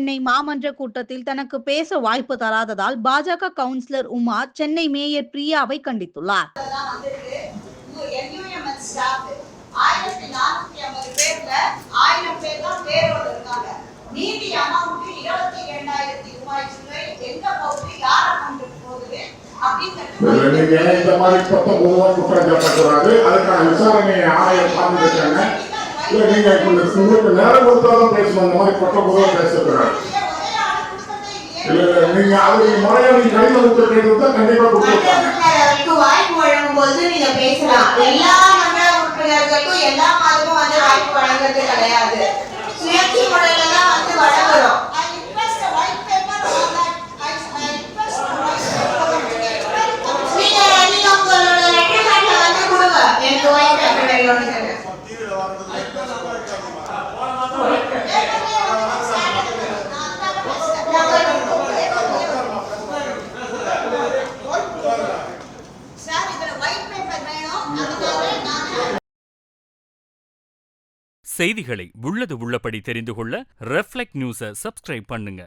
சென்னை மாமன்ற கூட்டத்தில் தனக்கு பேச வாய்ப்பு தராததால் பாஜக கவுன்சிலர் உமா சென்னை மேயர் பிரியாவை கண்டித்துள்ளார். இந்த மாதிரி பொதுவாக குற்றம் சாட்டக்கூடாது. அதுக்கான விசாரணையை ஆணையம் பார்த்துருக்காங்க. நீங்க உங்களுக்கு நேரம் கொடுத்தாலும் பேசணும். அந்த மாதிரி பொதுவாக பேசக்கூடாது. நீங்க அது முறையாக நீங்க கடிதம் கொடுத்துருக்கிறது கண்டிப்பா கொடுத்துருக்காங்க. வாய்ப்பு வழங்கும் போது நீங்க பேசலாம். எல்லா மன்ற உறுப்பினர்களுக்கும் எல்லா மாதமும் வாய்ப்பு வழங்குறது கிடையாது. சுயேட்சை முறையில தான் வழங்குறோம். செய்திகளை உள்ளது உள்ளபடி தெரிந்து கொள்ள ரெஃப்ளெக்ட் நியூஸை சப்ஸ்கிரைப் பண்ணுங்க.